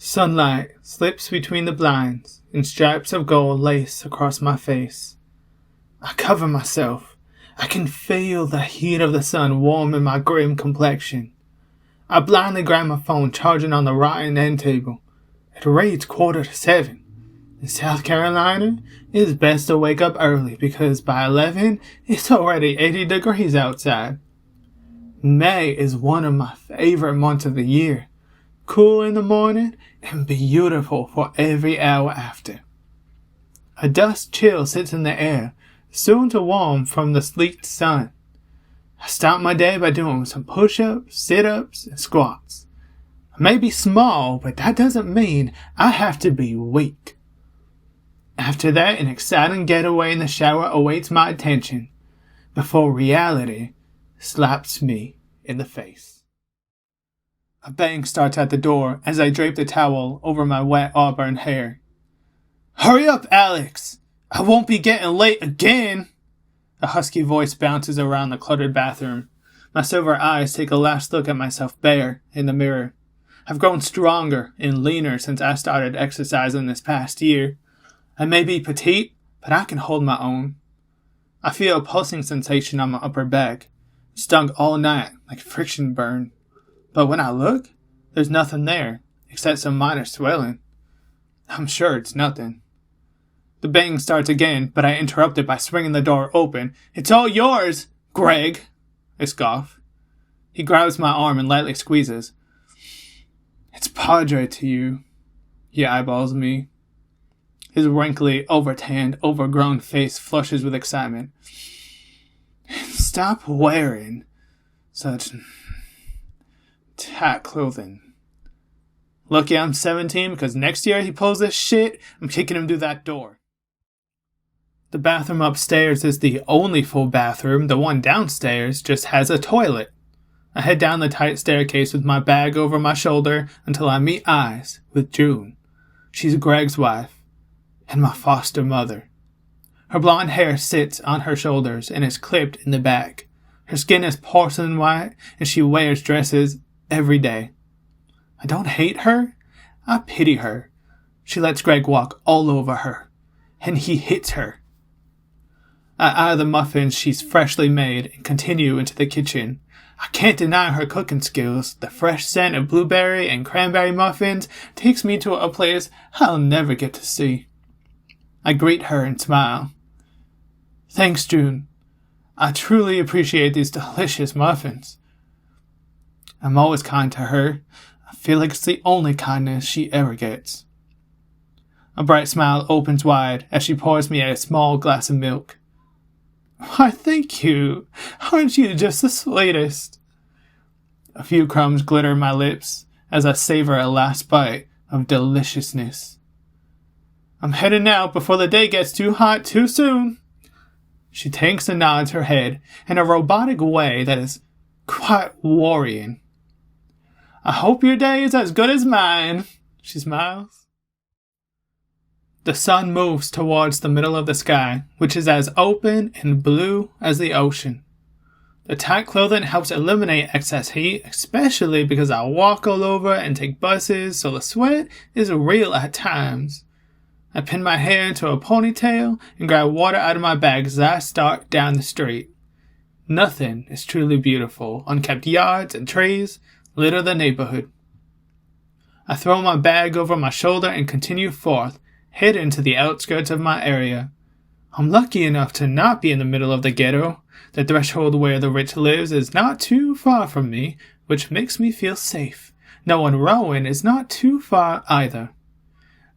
Sunlight slips between the blinds, and stripes of gold lace across my face. I cover myself. I can feel the heat of the sun warming my grim complexion. I blindly grab my phone charging on the rotten end table. It reads 7:15. In South Carolina, it is best to wake up early because by 11, it's already 80 degrees outside. May is one of my favorite months of the year. Cool in the morning and beautiful for every hour after. A dust chill sits in the air, soon to warm from the sleet sun. I start my day by doing some push-ups, sit-ups, and squats. I may be small, but that doesn't mean I have to be weak. After that, an exciting getaway in the shower awaits my attention, before reality slaps me in the face. A bang starts at the door as I drape the towel over my wet auburn hair. "Hurry up, Alex! I won't be getting late again!" A husky voice bounces around the cluttered bathroom. My silver eyes take a last look at myself bare in the mirror. I've grown stronger and leaner since I started exercising this past year. I may be petite, but I can hold my own. I feel a pulsing sensation on my upper back. It stung all night like friction burn. But when I look, there's nothing there, except some minor swelling. I'm sure it's nothing. The bang starts again, but I interrupt it by swinging the door open. "It's all yours, Greg!" I scoff. He grabs my arm and lightly squeezes. "It's Padre to you," he eyeballs me. His wrinkly, overtanned, overgrown face flushes with excitement. "Stop wearing such tight clothing. Lucky I'm 17 because next year he pulls this shit, I'm kicking him through that door." The bathroom upstairs is the only full bathroom. The one downstairs just has a toilet. I head down the tight staircase with my bag over my shoulder until I meet eyes with June. She's Greg's wife and my foster mother. Her blonde hair sits on her shoulders and is clipped in the back. Her skin is porcelain white and she wears dresses every day. I don't hate her. I pity her. She lets Greg walk all over her, and he hits her. I eye the muffins she's freshly made and continue into the kitchen. I can't deny her cooking skills. The fresh scent of blueberry and cranberry muffins takes me to a place I'll never get to see. I greet her and smile. "Thanks, June. I truly appreciate these delicious muffins." I'm always kind to her. I feel like it's the only kindness she ever gets. A bright smile opens wide as she pours me a small glass of milk. "Why, thank you. Aren't you just the sweetest?" A few crumbs glitter my lips as I savor a last bite of deliciousness. "I'm heading out before the day gets too hot too soon." She takes and nods her head in a robotic way that is quite worrying. "I hope your day is as good as mine," she smiles. The sun moves towards the middle of the sky, which is as open and blue as the ocean. The tight clothing helps eliminate excess heat, especially because I walk all over and take buses, so the sweat is real at times. I pin my hair into a ponytail and grab water out of my bag as I start down the street. Nothing is truly beautiful. Unkept yards and trees litter the neighborhood. I throw my bag over my shoulder and continue forth, heading to the outskirts of my area. I'm lucky enough to not be in the middle of the ghetto. The threshold where the rich lives is not too far from me, which makes me feel safe. No one rowing is not too far either.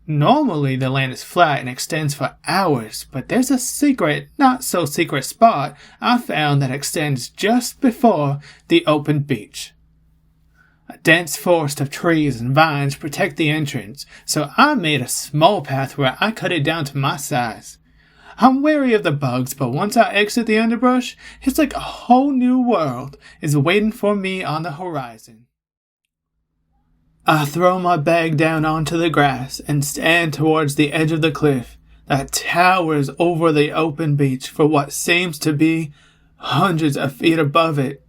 Normally, the land is flat and extends for hours, but there's a secret, not so secret spot I found that extends just before the open beach. A dense forest of trees and vines protect the entrance, so I made a small path where I cut it down to my size. I'm wary of the bugs, but once I exit the underbrush, it's like a whole new world is waiting for me on the horizon. I throw my bag down onto the grass and stand towards the edge of the cliff that towers over the open beach for what seems to be hundreds of feet above it.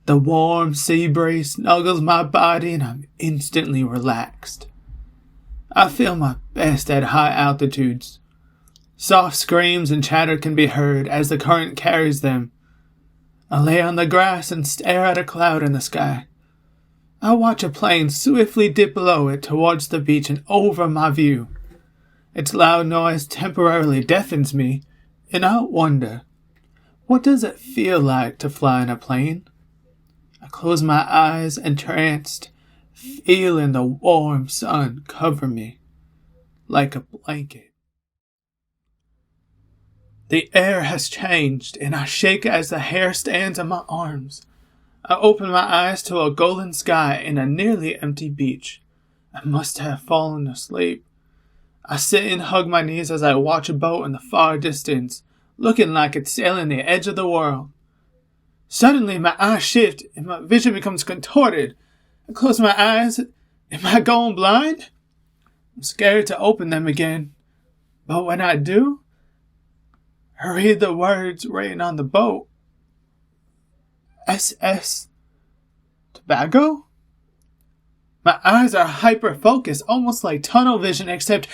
The warm sea breeze snuggles my body and I'm instantly relaxed. I feel my best at high altitudes. Soft screams and chatter can be heard as the current carries them. I lay on the grass and stare at a cloud in the sky. I watch a plane swiftly dip below it towards the beach and over my view. Its loud noise temporarily deafens me, and I wonder, what does it feel like to fly in a plane? I close my eyes, entranced, feeling the warm sun cover me like a blanket. The air has changed, and I shake as the hair stands on my arms. I open my eyes to a golden sky and a nearly empty beach. I must have fallen asleep. I sit and hug my knees as I watch a boat in the far distance, looking like it's sailing the edge of the world. Suddenly, my eyes shift and my vision becomes contorted. I close my eyes. Am I going blind? I'm scared to open them again. But when I do, I read the words written on the boat. SS Tobago? My eyes are hyper-focused, almost like tunnel vision, except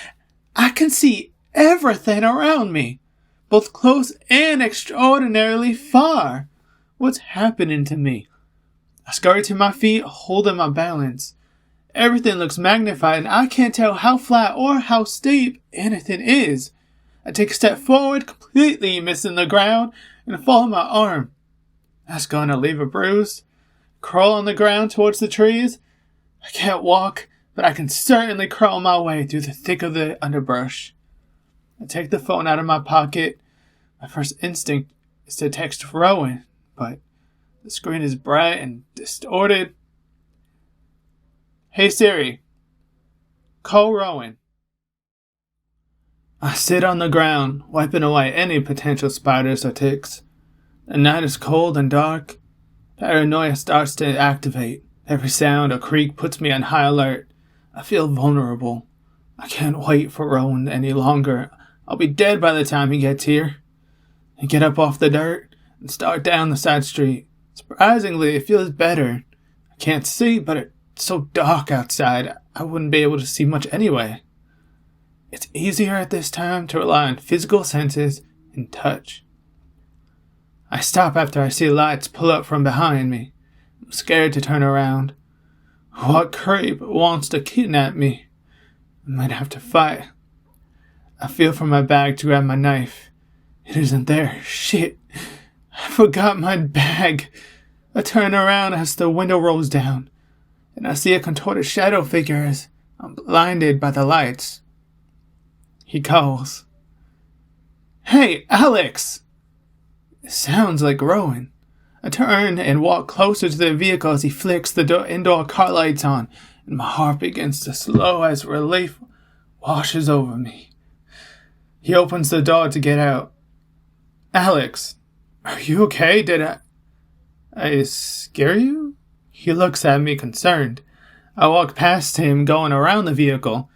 I can see everything around me, both close and extraordinarily far. What's happening to me? I scurry to my feet, holding my balance. Everything looks magnified, and I can't tell how flat or how steep anything is. I take a step forward, completely missing the ground, and fall on my arm. That's gonna leave a bruise. Crawl on the ground towards the trees. I can't walk, but I can certainly crawl my way through the thick of the underbrush. I take the phone out of my pocket. My first instinct is to text Rowan, but the screen is bright and distorted. Hey Siri, call Rowan. I sit on the ground, wiping away any potential spiders or ticks. The night is cold and dark. Paranoia starts to activate. Every sound or creak puts me on high alert. I feel vulnerable. I can't wait for Rowan any longer. I'll be dead by the time he gets here. I get up off the dirt and start down the side street. Surprisingly, it feels better. I can't see, but it's so dark outside, I wouldn't be able to see much anyway. It's easier at this time to rely on physical senses and touch. I stop after I see lights pull up from behind me. I'm scared to turn around. What creep wants to kidnap me? I might have to fight. I feel for my bag to grab my knife. It isn't there. Shit. I forgot my bag. I turn around as the window rolls down, and I see a contorted shadow figure as I'm blinded by the lights. He calls. Hey, Alex! It sounds like Rowan. I turn and walk closer to the vehicle as he flicks the indoor car lights on, and my heart begins to slow as relief washes over me. He opens the door to get out. Alex, are you okay? Did I scare you? He looks at me concerned. I walk past him, going around the vehicle.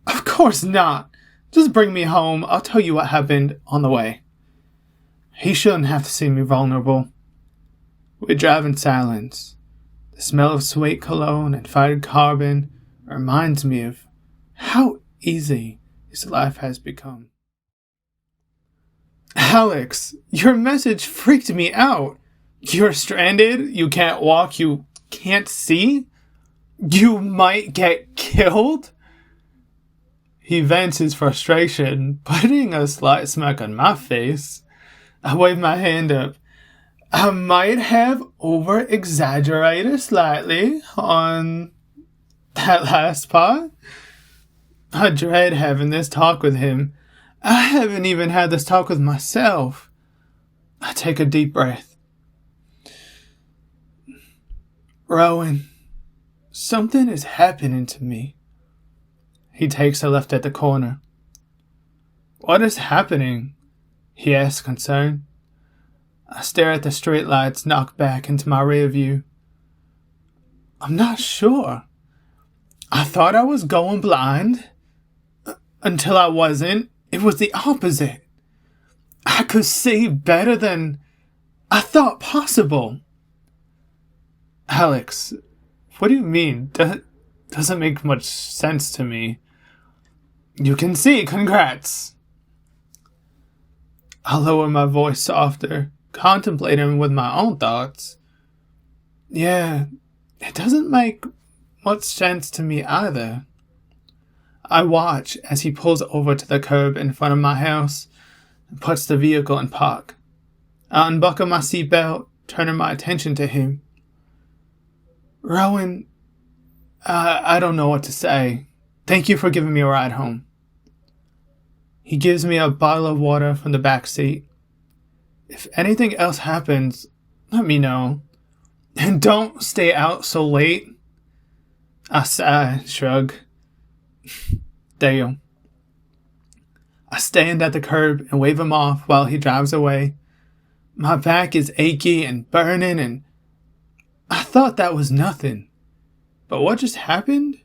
Of course not. Just bring me home. I'll tell you what happened on the way. He shouldn't have to see me vulnerable. We drive in silence. The smell of sweet cologne and fired carbon reminds me of how easy his life has become. Alex, your message freaked me out. You're stranded, you can't walk, you can't see? You might get killed? He vents his frustration, putting a slight smirk on my face. I wave my hand up. I might have over-exaggerated slightly on that last part. I dread having this talk with him. I haven't even had this talk with myself. I take a deep breath. Rowan, something is happening to me. He takes a left at the corner. What is happening? He asks, concerned. I stare at the streetlights knocked back into my rear view. I'm not sure. I thought I was going blind. Until I wasn't. It was the opposite. I could see better than I thought possible. Alex, what do you mean? Doesn't make much sense to me. You can see, congrats. I lower my voice softer, contemplating with my own thoughts. Yeah, it doesn't make much sense to me either. I watch as he pulls over to the curb in front of my house and puts the vehicle in park. I unbuckle my seatbelt, turning my attention to him. Rowan, I don't know what to say. Thank you for giving me a ride home. He gives me a bottle of water from the back seat. If anything else happens, let me know. And don't stay out so late. I sigh, shrug. Damn. I stand at the curb and wave him off while he drives away. My back is achy and burning, and I thought that was nothing. But what just happened?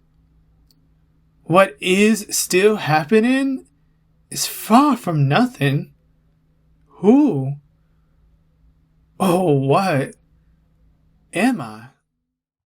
What is still happening is far from nothing. Who? Oh, what am I?